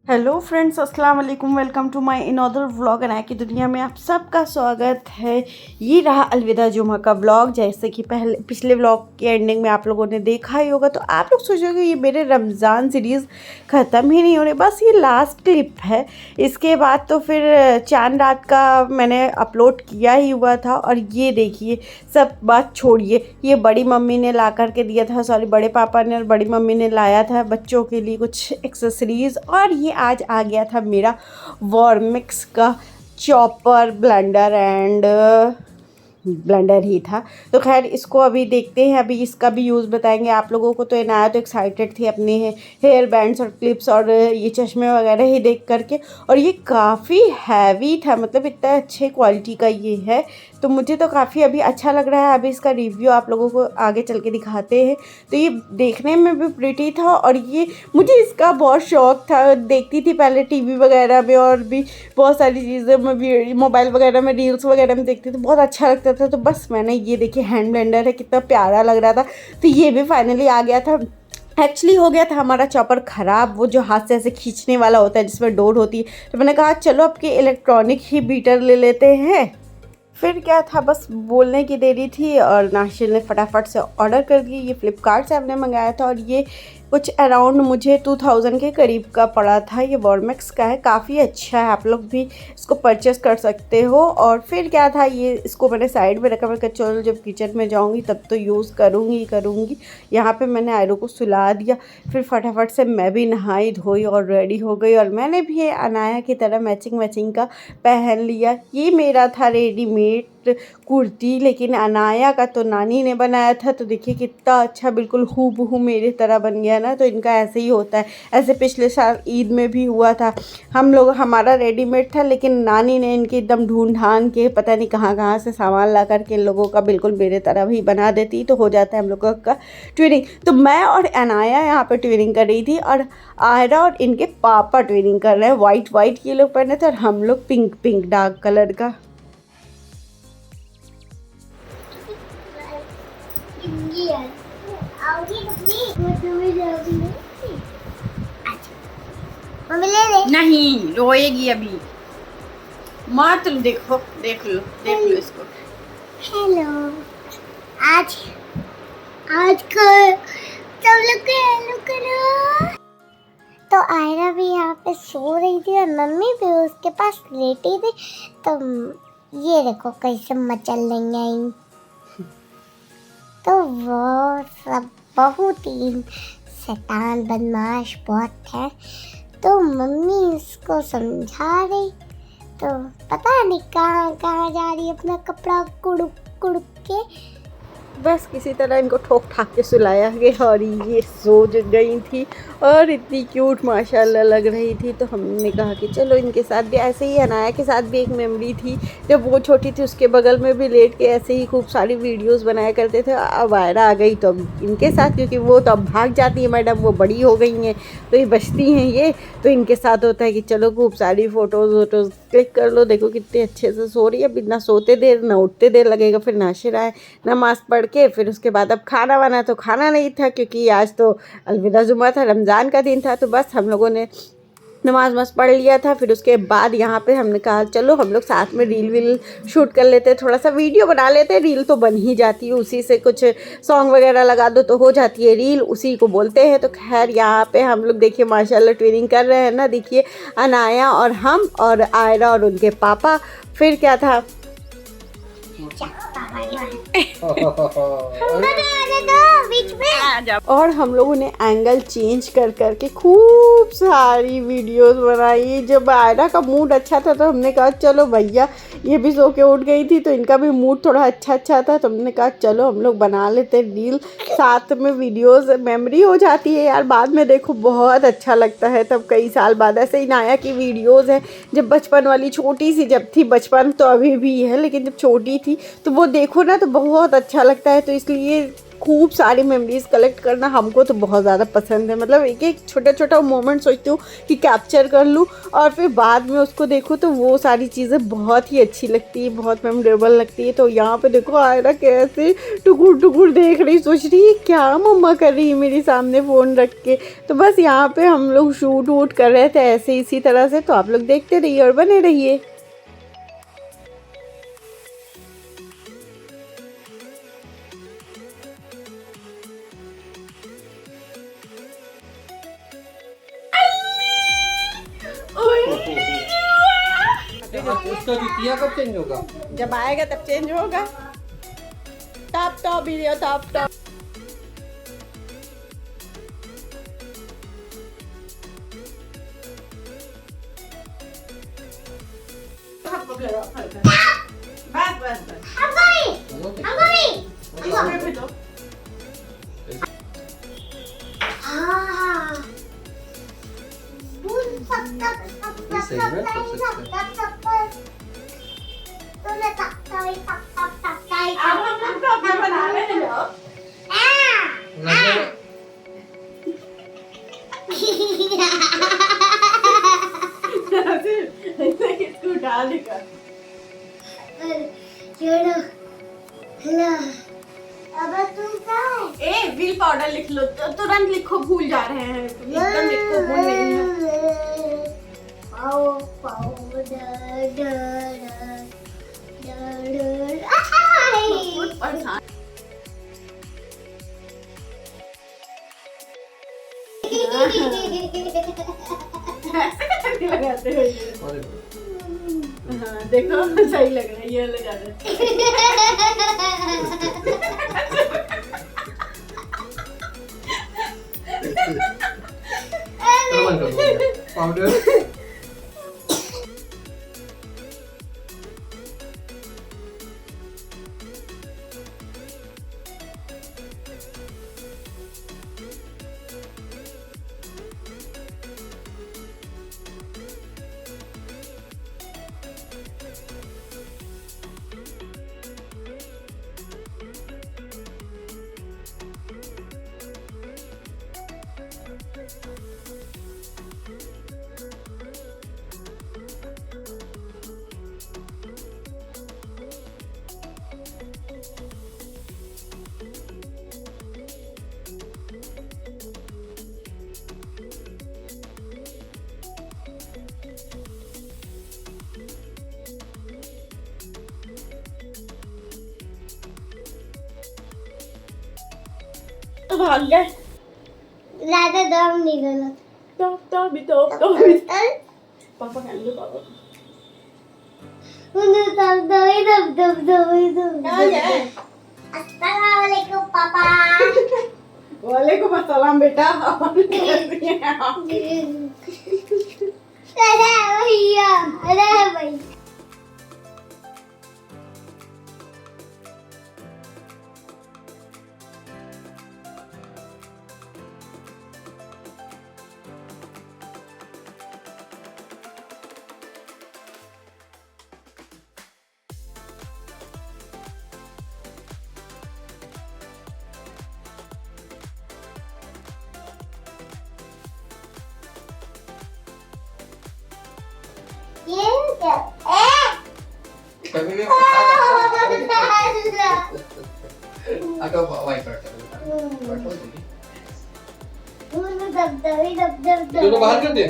Hello friends, अस्सलाम वालेकुम। Welcome to my another vlog. Anaya की दुनिया में आप सबका स्वागत है। ये रहा अलविदा जुमा का व्लॉग। जैसे कि पिछले व्लॉग के एंडिंग में आप लोगों ने देखा ही होगा, तो आप लोग सोचोगे ये मेरे रमज़ान सीरीज़ ख़त्म ही नहीं हो रही, बस ये लास्ट क्लिप है। इसके बाद तो फिर चांद रात का मैंने अपलोड किया ही हुआ था। और ये देखिए, सब बात छोड़िए, ये बड़ी मम्मी ने ला कर के दिया था, सॉरी बड़े पापा ने और बड़ी मम्मी ने लाया था बच्चों के लिए कुछ एक्सेसरीज़। और ये आज आ गया था मेरा वॉर्मिक्स का चॉपर ब्लेंडर ही था। तो खैर इसको अभी देखते हैं, अभी इसका भी यूज़ बताएंगे आप लोगों को। तो इनाया तो एक्साइटेड थी अपने हेयर बैंड्स और क्लिप्स और ये चश्मे वगैरह ही देख करके। और ये काफ़ी हैवी था, मतलब इतना अच्छे क्वालिटी का ये है, तो मुझे तो काफ़ी अभी अच्छा लग रहा है। अभी इसका रिव्यू आप लोगों को आगे चल के दिखाते हैं। तो ये देखने में भी प्रिटी था और ये मुझे इसका बहुत शौक़ था। देखती थी पहले टीवी वगैरह में और भी बहुत सारी चीज़ें में, मोबाइल वगैरह में, रील्स वगैरह में देखती थी, बहुत अच्छा लगता था। तो बस मैंने ये देखिए हैंड ब्लेंडर है, कितना प्यारा लग रहा था। तो ये भी फाइनली आ गया था। एक्चुअली हो गया था हमारा चॉपर ख़राब, वो जो हाथ से ऐसे खींचने वाला होता है जिसमें डोर होती है। तो मैंने कहा चलो अब के इलेक्ट्रॉनिक ही बीटर ले लेते हैं। फिर क्या था, बस बोलने की देरी थी और नाशिल ने फटाफट से ऑर्डर कर दिए। ये फ़्लिपकार्ट से हमने मंगाया था और ये कुछ अराउंड मुझे 2000 के करीब का पड़ा था। ये वॉर्मेक्स का है, काफ़ी अच्छा है, आप लोग भी इसको परचेस कर सकते हो। और फिर क्या था, ये इसको मैंने साइड में रखा। मैं कहा चलो जब किचन में जाऊंगी तब तो यूज़ करूँगी। यहाँ पे मैंने आयरो को सुला दिया। फिर फटाफट से मैं भी नहाई धोई और रेडी हो गई। और मैंने भी अनाया की तरह मैचिंग का पहन लिया। ये मेरा था रेडीमेड कुर्ती, लेकिन अनाया का तो नानी ने बनाया था। तो देखिए कितना अच्छा, बिल्कुल हूबहू मेरे तरह बन गया ना। तो इनका ऐसे ही होता है, ऐसे पिछले साल ईद में भी हुआ था। हमारा रेडीमेड था, लेकिन नानी ने इनके एकदम ढूंढ ढांड के पता नहीं कहाँ से सामान ला करके इन लोगों का बिल्कुल मेरे तरह भी बना देती। तो हो जाता है हम लोगों का ट्विनिंग। तो मैं और अनाया यहाँ पर ट्विनिंग कर रही थी और आयरा और इनके पापा ट्विनिंग कर रहे हैं। वाइट ये लोग पहने थे और हम लोग पिंक डार्क कलर का। नहीं रोएगी अभी, माँ तुम देख लो इसको। हेलो, आज को सब लोग हेलो करो। तो आयरा भी यहाँ पे सो रही थी और मम्मी भी उसके पास लेटी थी। तो ये देखो कैसे मचल रही हैं। तो वो सब बहुत ही शैतान बदमाश बहुत है। तो मम्मी इसको समझा रही, तो पता नहीं कहाँ जा रही है अपना कपड़ा कुड़ुक के। बस किसी तरह इनको ठोक ठाक के सुलाया गया और ये सो गई थी और इतनी क्यूट माशाल्लाह लग रही थी। तो हमने कहा कि चलो इनके साथ भी ऐसे ही। अनाया के साथ भी एक मेमोरी थी, जब वो छोटी थी उसके बगल में भी लेट के ऐसे ही खूब सारी वीडियोस बनाया करते थे। अब आयरा आ गई तो अब इनके साथ, क्योंकि वो तो अब भाग जाती है मैडम, वो बड़ी हो गई हैं तो ये बचती हैं ये। तो इनके साथ होता है कि चलो खूब सारी फ़ोटोज़ क्लिक कर लो। देखो कितने अच्छे से सो रही है। अब ना सोते देर ना उठते देर लगेगा। फिर नाशिर आए, नमाज़ पढ़ के फिर उसके बाद अब खाना वाना तो खाना नहीं था, क्योंकि आज तो अलविदा जुमा था, रमज़ान का दिन था। तो बस हम लोगों ने नमाज पढ़ लिया था। फिर उसके बाद यहाँ पे हमने कहा चलो हम लोग साथ में रील शूट कर लेते, थोड़ा सा वीडियो बना लेते। रील तो बन ही जाती है, उसी से कुछ सॉन्ग वगैरह लगा दो तो हो जाती है रील, उसी को बोलते हैं। तो खैर यहाँ पे हम लोग देखिए माशाल्लाह ट्विनिंग कर रहे हैं ना। देखिए अनाया और हम और आयरा और उनके पापा। फिर क्या था और हम लोगों ने एंगल चेंज कर करके खूब सारी वीडियोस बनाई। जब आयरा का मूड अच्छा था तो हमने कहा चलो भैया, ये भी सो के उठ गई थी तो इनका भी मूड थोड़ा अच्छा था। तो हमने कहा चलो हम लोग बना लेते रील साथ में, वीडियोस मेमोरी हो जाती है यार। बाद में देखो बहुत अच्छा लगता है, तब कई साल बाद। ऐसे ही नाया की वीडियोस है जब बचपन वाली, छोटी सी जब थी, बचपन तो अभी भी है लेकिन जब छोटी थी, तो वो देखो ना तो बहुत अच्छा लगता है। तो इसलिए खूब सारी मेमोरीज़ कलेक्ट करना हमको तो बहुत ज़्यादा पसंद है। मतलब एक एक छोटा छोटा मोमेंट सोचती हूँ कि कैप्चर कर लूँ और फिर बाद में उसको देखूँ तो वो सारी चीज़ें बहुत ही अच्छी लगती है, बहुत मेमोरेबल लगती है। तो यहाँ पे देखो आयरा कैसे टुकुर टुकुर देख रही, सोच रही है क्या मम्मा कर रही है मेरे सामने फ़ोन रख के। तो बस यहाँ पे हम लोग शूट वूट कर रहे थे ऐसे इसी तरह से, तो आप लोग देखते रहिए और बने रहिए। उसका जुतिया कब चेंज होगा? जब आएगा तब चेंज होगा। Top top video top top. बस बस बस सही है, सबसे अब हम लोग तो अपना बना रहे हैं लोग। इसको डाल देगा। ए व्हील पाउडर लिख लो, तुरंत लिखो, भूल जा रहे हैं। एकदम लिखो, भूल नहीं है। बहुत परेशान। ऐसे लगाते हो ये? हाँ देखो सही लग रहा है, ये लगा दे। पाउडर तो भाग गए। ज्यादा दम नहीं गलत। तो भी पापा कहेंगे पापा। उन्हें दम क्या है? अस्सलाम वालेकुम पापा। वालेकुम अस्सलाम बेटा। अरे भैया, अरे भैया। ये क्या? atau wiper दोनों बाहर कर दे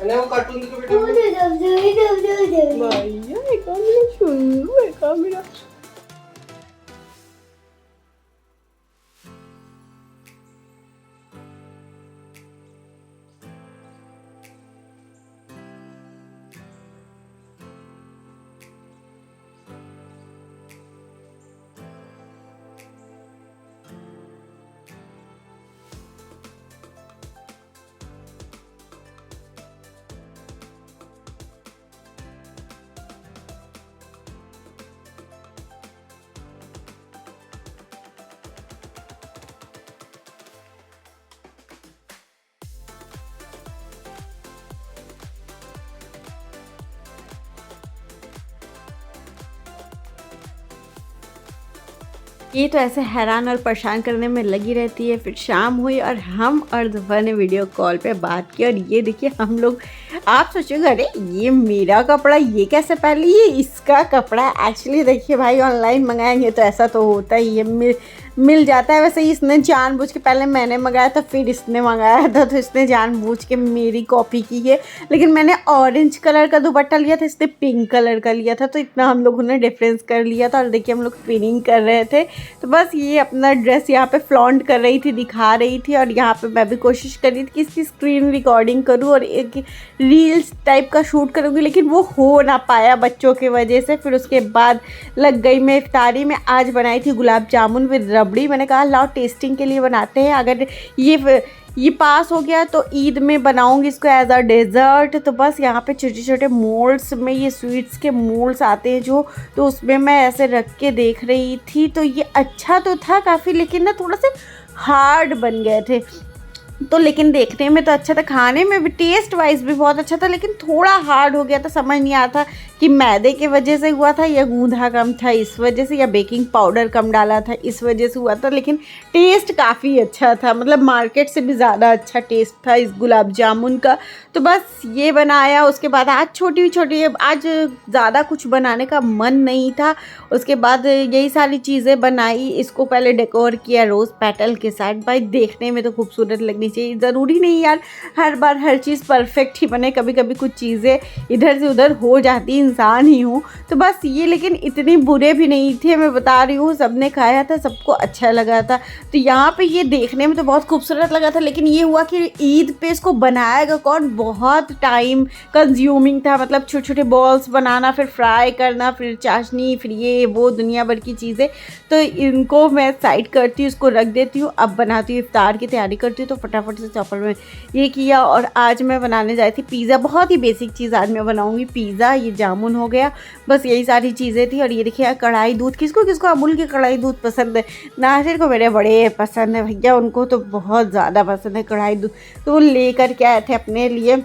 અને હું કાર્ટૂન देखो बेटा भैया एक मेरा सुन्नू, एक मेरा ये तो ऐसे हैरान और परेशान करने में लगी रहती है। फिर शाम हुई और हम और ज़फ़र ने वीडियो कॉल पे बात की और ये देखिए हम लोग, आप सोचोगे अरे ये मेरा कपड़ा ये कैसे पहन ली, ये इसका कपड़ा। एक्चुअली देखिए भाई, ऑनलाइन मंगाएंगे तो ऐसा तो होता ही है, मिल जाता है। वैसे ही इसने जानबूझ के, पहले मैंने मंगाया था फिर इसने मंगाया था, तो इसने जानबूझ के मेरी कॉपी की है। लेकिन मैंने ऑरेंज कलर का दुपट्टा लिया था, इसने पिंक कलर का लिया था, तो इतना हम लोगों ने डिफरेंस कर लिया था। और देखिए हम लोग ट्विनिंग कर रहे थे, तो बस ये अपना ड्रेस यहाँ पे फ्लॉन्ट कर रही थी, दिखा रही थी। और यहाँ पे मैं भी कोशिश कर रही थी कि इसकी स्क्रीन रिकॉर्डिंग करूँ और एक रील्स टाइप का शूट करूँगी, लेकिन वो हो ना पाया बच्चों की वजह से। फिर उसके बाद लग गई मैं इफ्तारी में। आज बनाई थी गुलाब जामुन विद रबड़ी। मैंने कहा लाओ टेस्टिंग के लिए बनाते हैं, अगर ये पास हो गया तो ईद में बनाऊंगी इसको एज अ डेज़र्ट। तो बस यहाँ पे छोटे छोटे मोल्ड्स में, ये स्वीट्स के मोल्ड्स आते हैं जो, तो उसमें मैं ऐसे रख के देख रही थी। तो ये अच्छा तो था काफ़ी, लेकिन ना थोड़ा से हार्ड बन गए थे। तो लेकिन देखने में तो अच्छा था, खाने में भी टेस्ट वाइज भी बहुत अच्छा था, लेकिन थोड़ा हार्ड हो गया था। समझ नहीं आता कि मैदे की वजह से हुआ था या गूंधा कम था इस वजह से, या बेकिंग पाउडर कम डाला था इस वजह से हुआ था। लेकिन टेस्ट काफ़ी अच्छा था, मतलब मार्केट से भी ज़्यादा अच्छा टेस्ट था इस गुलाब जामुन का। तो बस ये बनाया। उसके बाद आज छोटी छोटी, आज ज़्यादा कुछ बनाने का मन नहीं था। उसके बाद यही सारी चीज़ें बनाई। इसको पहले डेकोर किया रोज़ पेटल के साथ। भाई देखने में तो खूबसूरत लगनी चाहिए, ज़रूरी नहीं यार हर बार हर चीज़ परफेक्ट ही बने, कभी कभी कुछ चीज़ें इधर से उधर हो जाती, इंसान ही हूँ। तो बस ये, लेकिन इतने बुरे भी नहीं थे, मैं बता रही हूँ। सबने खाया था, सबको अच्छा लगा था। तो यहाँ पे ये देखने में तो बहुत खूबसूरत लगा था, लेकिन ये हुआ कि ईद पे इसको बनाएगा कौन, बहुत टाइम कंज्यूमिंग था। मतलब छोटे छोटे बॉल्स बनाना, फिर फ्राई करना, फिर चाशनी, फिर ये वो दुनिया भर की चीज़ें। तो इनको मैं साइड करती हूँ, इसको रख देती हूँ। अब बनाती हूँ, इफ्तार की तैयारी करती हूँ। तो फटाफट से चॉपर में ये किया। और आज मैं बनाने जा रही थी पिज़्ज़ा, बहुत ही बेसिक चीज़ आज मैं बनाऊँगी, पिज़्ज़ा। ये जामुन हो गया, बस यही सारी चीज़ें थी। और ये देखिए कढ़ाई दूध, किसको किसको अमूल की कढ़ाई दूध पसंद है। नासिर को मेरे बड़े पसंद है भैया, उनको तो बहुत ज़्यादा पसंद है कढ़ाई दूध। तो वो लेकर के आए थे अपने लिए।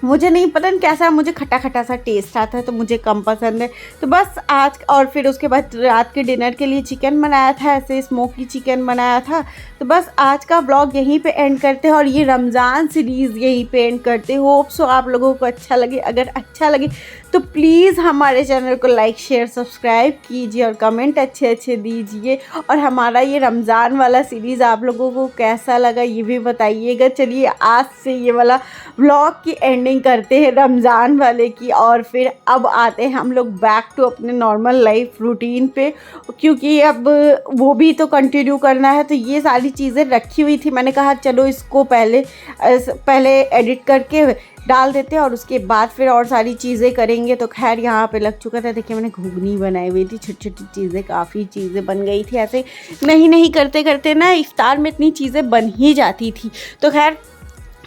मुझे नहीं पता नहीं कैसा, मुझे खट्टा खट्टा सा टेस्ट आता है तो मुझे कम पसंद है। तो बस आज, और फिर उसके बाद रात के डिनर के लिए चिकन बनाया था, ऐसे स्मोकी चिकन बनाया था। तो बस आज का ब्लॉग यहीं पे एंड करते हैं और ये रमज़ान सीरीज़ यहीं पे एंड करते हैं। होप सो आप लोगों को अच्छा लगे। अगर अच्छा लगे तो प्लीज़ हमारे चैनल को लाइक शेयर सब्सक्राइब कीजिए और कमेंट अच्छे अच्छे दीजिए। और हमारा ये रमज़ान वाला सीरीज़ आप लोगों को कैसा लगा ये भी बताइएगा। चलिए आज से ये वाला व्लॉग की एंडिंग करते हैं, रमज़ान वाले की। और फिर अब आते हैं हम लोग बैक टू अपने नॉर्मल लाइफ रूटीन पे, क्योंकि अब वो भी तो कंटिन्यू करना है। तो ये सारी चीज़ें रखी हुई थी, मैंने कहा चलो इसको पहले एडिट करके डाल देते हैं और उसके बाद फिर और सारी चीज़ें करेंगे। तो खैर यहाँ पे लग चुका था। देखिए मैंने घुगनी बनाई हुई थी, छोटी छोटी चीज़ें, काफ़ी चीज़ें बन गई थी। ऐसे नहीं करते करते ना इफ्तार में इतनी चीज़ें बन ही जाती थी। तो खैर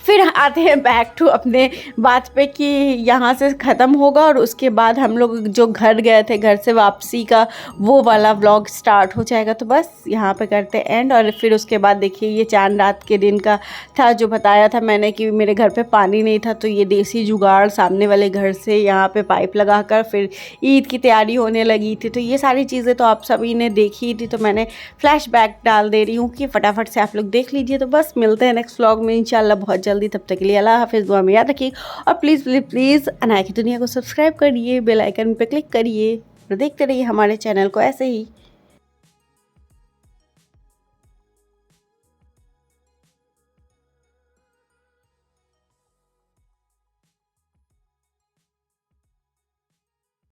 फिर आते हैं बैक टू अपने बात पे कि यहाँ से ख़त्म होगा और उसके बाद हम लोग जो घर गए थे, घर से वापसी का वो वाला व्लॉग स्टार्ट हो जाएगा। तो बस यहाँ पे करते एंड। और फिर उसके बाद देखिए ये चांद रात के दिन का था जो बताया था मैंने कि मेरे घर पे पानी नहीं था, तो ये देसी जुगाड़ सामने वाले घर से यहाँ पे पाइप लगाकर फिर ईद की तैयारी होने लगी थी। तो ये सारी चीज़ें तो आप सभी ने देखी थी, तो मैंने फ्लैशबैक डाल दे रही हूँ कि फटाफट से आप लोग देख लीजिए। तो बस मिलते हैं नेक्स्ट व्लॉग में इंशाल्लाह बहुत जल्दी। तब तक के लिए अल्लाह हाफिज़, दुआ में याद रखिए। और प्लीज़ प्लीज़ प्लीज़ अनाया की दुनिया को सब्सक्राइब करिए, बेल आइकन पे क्लिक करिए और देखते रहिए हमारे चैनल को ऐसे ही।